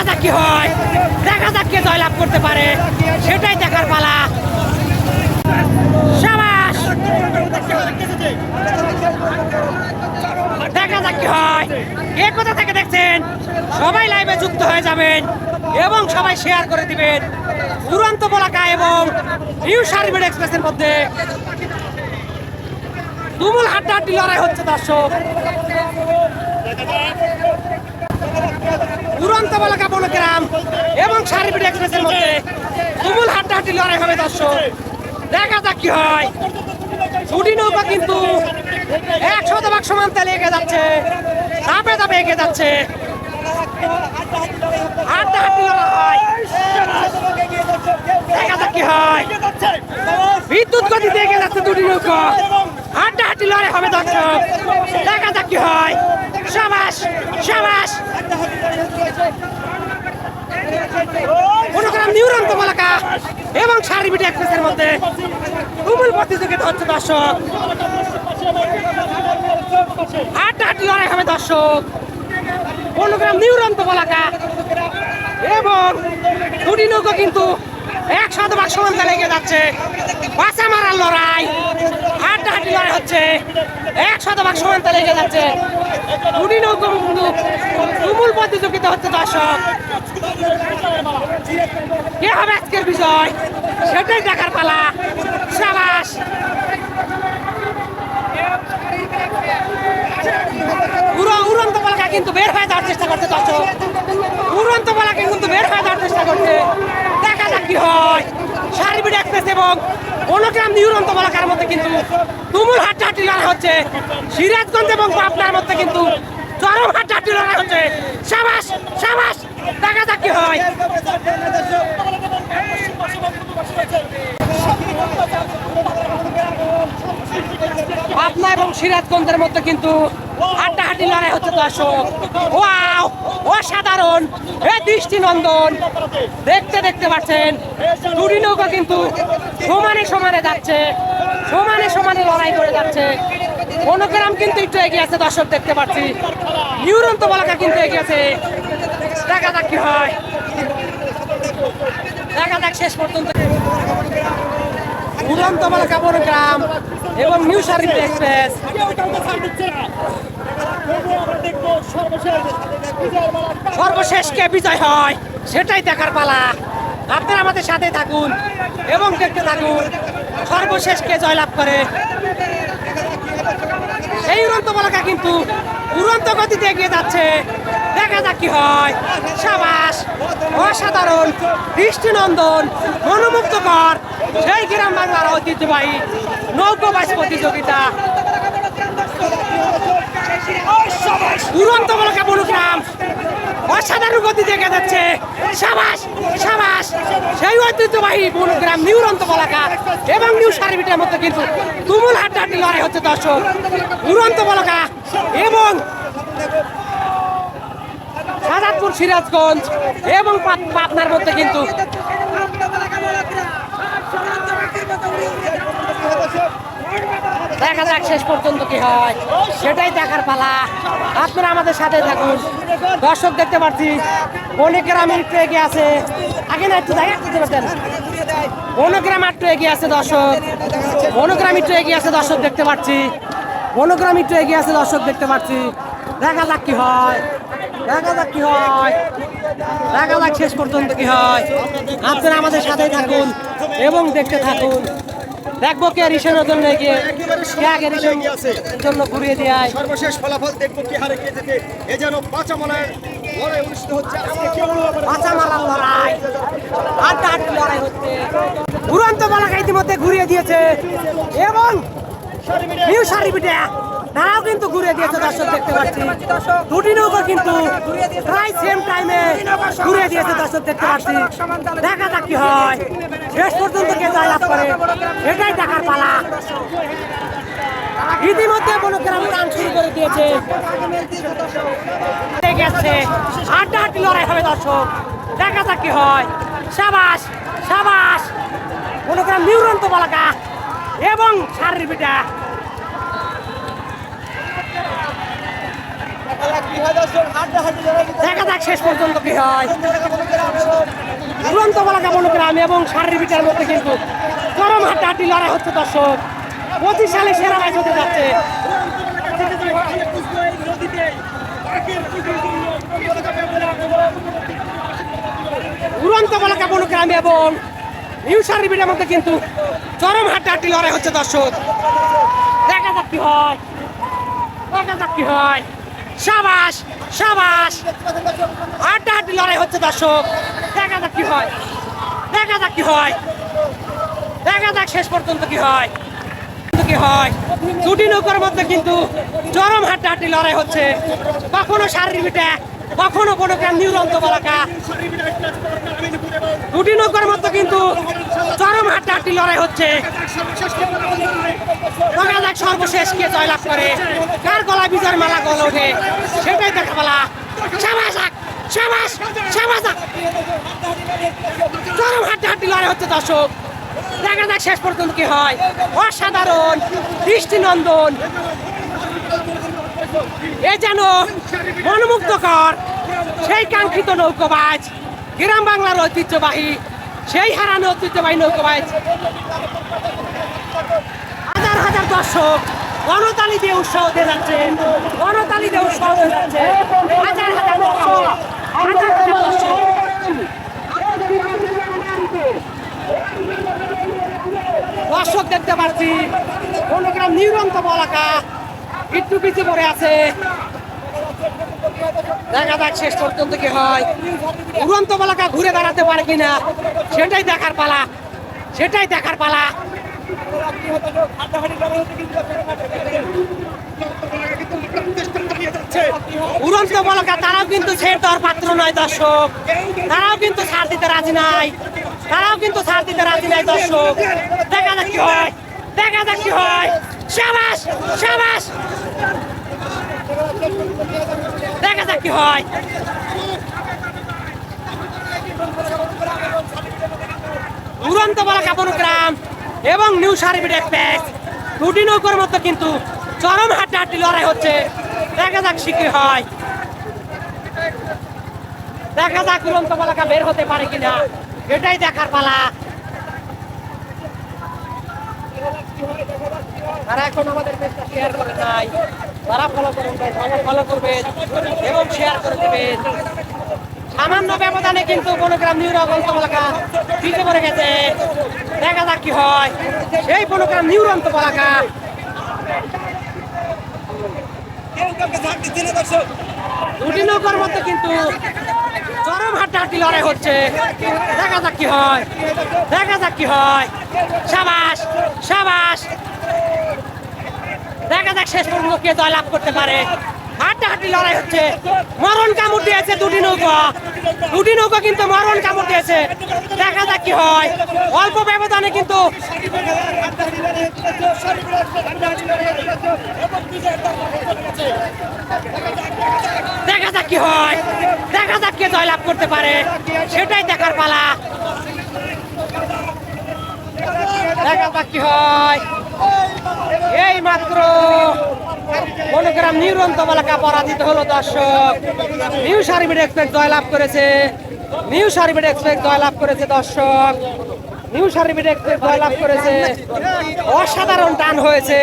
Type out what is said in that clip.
দেখা যাক কি হয়, দেখা যাক কে জয়লাভ করতে পারে, সেটাই দেখার পালা। শাবাশ, দেখা যাক কি হয়। কে কোথা থেকে দেখছেন সবাই লাইভে যুক্ত হয়ে যাবেন এবং সবাই শেয়ার করে দিবেন। দুরন্ত বলাকা এবং নিউ সার্ভিস এক্সপ্রেসের মধ্যে তুমুল হাড্ডাহাড্ডি লড়াই হচ্ছে দর্শক। দুরন্ত বলাকা বনগ্রাম এবং সার্ভিস এক্সপ্রেসের মধ্যে তুমুল হাড্ডাহাড্ডি লড়াই হবে দর্শক। দেখা যাক কি হয়। ছুটি নৌকা কিন্তু 100% সমান তালে এগিয়ে যাচ্ছে, ধাপে ধাপে এগিয়ে যাচ্ছে। হাড্ডাহাড্ডি লড়াই, দেখা যাক কি হয়। বিদ্যুৎ গতিতে এগিয়ে যাচ্ছে দুটি নৌকা, হাড্ডাহাড্ডি লড়াই হবে দর্শক। দেখা যাক কি হয়। শাবাশ শাবাশ, বনগ্রাম নিউরন্ত বলাকা এবং সার্ভিস এক্সপ্রেসের মধ্যে তুমুল প্রতিযোগিতা হচ্ছে দর্শক। হাড্ডাহাড্ডি লড়াই হবে দর্শক। বনগ্রাম নিউরন্ত বলাকা এবং দুটি নৌকা কিন্তু 100% সমান তালে এগিয়ে যাচ্ছে। বাঁচা মারার লড়াই, হাড্ডাহাড্ডি লড়াই হচ্ছে, 100% সমান তালে এগিয়ে যাচ্ছে। দুটি নৌকা কিন্তু তুমুল প্রতিযোগিতা হচ্ছে দর্শক। কে হবে আজকের বিষয়, সেটাই দেখার পালা। শাবাশ, উড়ন্ত বলাকা কিন্তু বের হয়ে যাওয়ার চেষ্টা করছে দর্শক। উড়ন্ত বলাকা কিন্তু বের হয়ে যাওয়ার চেষ্টা করছে। দেখা যাক কি হয়। সার্ভিস এক্সপ্রেস এবং বনগ্রাম নিউরন্ত বলাকার মধ্যে কিন্তু তুমুল হাড্ডাহাড্ডি লড়াই হচ্ছে। সিরাজগঞ্জ এবং পাবনার মধ্যে কিন্তু চরম হাড্ডাহাড্ডি লড়াই হচ্ছে। শাবাশ শাবাশ, দেখা যাক কি হয়। পাবনা এবং সিরাজগঞ্জের মধ্যে কিন্তু হাড্ডাহাড্ডি লড়াই হচ্ছে দর্শক। ওয়াও, অসাধারণ, এ দৃষ্টিনন্দন। দেখতে দেখতে পাচ্ছেন দুটি নৌকা কিন্তু সমানে সমানে যাচ্ছে, সমানে সমানে লড়াই করে যাচ্ছে। বনগ্রাম কিন্তু একটু এগিয়ে আছে দর্শক, দেখতে পাচ্ছি। নিউরন্ত বলাকা কিন্তু এগিয়ে আছে। দেখা যাক কি হয়, দেখা যাক শেষ পর্যন্ত। উড়ন্ত বলাকা বনগ্রাম এবং নিউ সার্ভিস এক্সপ্রেস সর্বশেষ কে বিজয় হয়, সেটাই দেখার পালা। আপনারা আমাদের সাথে থাকুন এবং দেখতে থাকুন সর্বশেষ কে জয়লাভ করে। সেই উড়ন্ত বলাকা কিন্তু উড়ন্ত গতিতে এগিয়ে যাচ্ছে। দেখা যাক কি হয়। শাবাশ, অসাধারণ, দৃষ্টিনন্দন, মনোমুগ্ধকর সেই গ্রাম বাংলার ঐতিহ্যবাহী নৌকোবাস প্রতিযোগিতা। উড়ন্ত বলাকা বনগ্রাম অসাধারণ গতিতে এগিয়ে যাচ্ছে। শাবাশ শাবাশ, সেই ঐতিহ্যবাহী বনগ্রাম নিউরন্ত বলাকা এবং নিউ সার্ভিসের মধ্যে কিন্তু তুমুল হাড্ডাহাড্ডি লড়াই হচ্ছে দর্শক। উড়ন্ত বলাকা এবং সাজাদপুর সিরাজগঞ্জ এবং পাবনার মধ্যে কিন্তু দেখা যাক শেষ পর্যন্ত কি হয়, সেটাই দেখার পালা। আপনারা আমাদের সাথে থাকুন। দর্শক দেখতে পাচ্ছি বনগ্রাম একটু এগিয়ে আছে। আগে না একটু জায়গা দিতে পারতেন। বনগ্রাম একটু এগিয়ে আছে দর্শক, বনগ্রাম একটু এগিয়ে আছে দর্শক দেখতে পাচ্ছি। বনগ্রাম একটু এগিয়ে আছে দর্শক দেখতে পাচ্ছি। দেখা যাক কি হয়, দেখা যাক কি হয়, দেখা যাক শেষ পর্যন্ত কি হয়। আপনারা আমাদের সাথে থাকুন এবং দেখতে থাকুন। দেখবো কে রিসের জন্য এগিয়ে, কে আগে রিসের জন্য ঘুরিয়ে দেয়। সর্বশেষ ফলাফল দেখবো কি হারে কে যেতে। এ যেন পাঁচামালার লড়াই অনুষ্ঠিত হচ্ছে। পাঁচামালার লড়াই, হাড্ডাহাড্ডি লড়াই হচ্ছে। উড়ন্ত বলাকা ইতিমধ্যে ঘুরিয়ে দিয়েছে এবং নিউ সার্ভিসে তারাও কিন্তু ঘুরে দিয়েছে দর্শক দেখতে পাচ্ছি। দুটি নৌকা কিন্তু প্রায় সেম টাইমে ঘুরে দিয়েছে দর্শক দেখতে পাচ্ছি। দেখা যাক কি হয়, শেষ পর্যন্ত কে জয়লাভ করে, এটাই দেখার পালা। ইতিমধ্যে বনগ্রাম টান শুরু করে দিয়েছে, হাড্ডাহাড্ডি লড়াই হবে দর্শক। দেখা যাক কি হয়। শাবাশ শাবাশ, বনগ্রাম নিউরন্ত বলাকা এবং সার্ভিসটা দেখা যাক শেষ পর্যন্ত কি হয়। উড়ন্ত বলাকা মনোগ্রাম এবং শারীর বিটার মধ্যে কিন্তু চরম হাড্ডাহাড্ডি লড়াই হচ্ছে দর্শক। 25 সালে সেরা ম্যাচ হতে যাচ্ছে। উড়ন্ত বলাকা মনোগ্রাম এবং নিউ শারীর বিটার মধ্যে কিন্তু চরম হাড্ডাহাড্ডি লড়াই হচ্ছে দর্শক। দেখা যাক কি হয়, দেখা যাক কি হয়। সাবাস সাবাস, হাড্ডাহাড্ডি লড়াই হচ্ছে দর্শক। দেখা যাক কি হয়, দেখা যাক কি হয়, দেখা যাক শেষ পর্যন্ত কি হয়, কি হয়। দুটি নৌকার মধ্যে কিন্তু চরম হাড্ডাহাড্ডি লড়াই হচ্ছে। কখনো শারীর বিটা, কখনো কোনো নিউরন্ত বলাকা। দুটি নৌকার মধ্যে কিন্তু চরম হাড্ডাহাড্ডি লড়াই হচ্ছে। দেখা যাক সর্বশেষ কে জয়লাভ করে, কার গলায় বিজয়ের মালা গলে ওঠে, সেটাই দেখা বলা। সাবাস সাবাস সাবাস, চরম হাড্ডাহাড্ডি লড়াই হচ্ছে দর্শক। দেখা যাক শেষ পর্যন্ত কি হয়। অসাধারণ, দৃষ্টিনন্দন, এ যেন মনোমুগ্ধকর সেই কাঙ্ক্ষিত নৌকাবাজ, গ্রাম বাংলার ঐতিহ্যবাহী, সেই হারানো ঐতিহ্যবাহী নৌকাবাজ। হাজার হাজার দর্শক গণতালি দিয়ে উৎসাহ দিয়ে যাচ্ছে, গণতালি দিয়ে উৎসাহ দিয়ে যাচ্ছে। হাজার হাজার দর্শক, হাজার হাজার দর্শক। দর্শক দেখতে পাচ্ছি মনোগ্রাম নিউরন্ত বলাকা একটু পিছিয়ে পড়ে আছে। দেখা যাক শেষ পর্যন্ত কি হয়। উড়ন্ত বলাকা ঘুরে দাঁড়াতে পারে কিনা, সেটাই দেখার পালা, সেটাই দেখার পালা। উড়ন্ত বলাকা তারাও কিন্তু ছেড়ে দেওয়ার পাত্র নয় দর্শক, তারাও কিন্তু ছাড় দিতে রাজি নাই, তারাও কিন্তু ছাড় দিতে রাজি নাই দর্শক। দেখা যাক কি হয়, দেখা যাক কি হয়। সাবাস সাবাস, দেখা যাক কি হয়। উড়ন্ত বলাকা মনোগ্রাম এবং নিউ শারীর বিটা এক্সপ্রেস দুটি নৌকার মধ্যে কিন্তু চরম হাড্ডাহাড্ডি লড়াই হচ্ছে। দেখা যাক কি হয়, দেখা যাক উড়ন্ত বলাকা বের হতে পারে কিনা, এটাই দেখার পালা। তারা এখন আমাদের পেজটা শেয়ার করে নাই, তারা ফলো করবেন, ফলো করবেন এবং শেয়ার করে দেবেন। সামান্য ব্যবধানে কিন্তু মনোগ্রাম নিউরন্ত বলাকা পিছিয়ে পড়ে গেছে। দেখা যাক কি হয়। সেই মনোগ্রাম নিউরন্ত বলাকা দুটি নৌকার মধ্যে কিন্তু চরম হাড্ডাহাড্ডি লড়াই হচ্ছে। দেখা যাক কি হয়, দেখা যাক কি হয়। সাবাস সাবাস, দেখা যাক শেষ পর্যন্ত কে জয়লাভ করতে পারে। হাড্ডাহাড্ডি লড়াই হচ্ছে, মরণ কামড় দিয়েছে দুটি নৌকা, দুটি নৌকা কিন্তু মরণ কামড় দিয়েছে। দেখা যাক কি হয়। অল্প ব্যবধানে কিন্তু দেখা যাক কি হয়, দেখা যাক কে জয়লাভ করতে পারে, সেটাই দেখার পালা। দেখা যাক কি হয়। এই মাত্র মনোগ্রাম নিউরন্ত বলাকা পরাজিত হলো দর্শক। নিউ শারীর বিটা এক্সপ্রেস জয়লাভ করেছে, নিউ শারীর বিটা এক্সপ্রেস জয়লাভ করেছে দর্শক। নিউ শারীর বিটা এক্সপ্রেস জয়লাভ করেছে। অসাধারণ টান হয়েছে।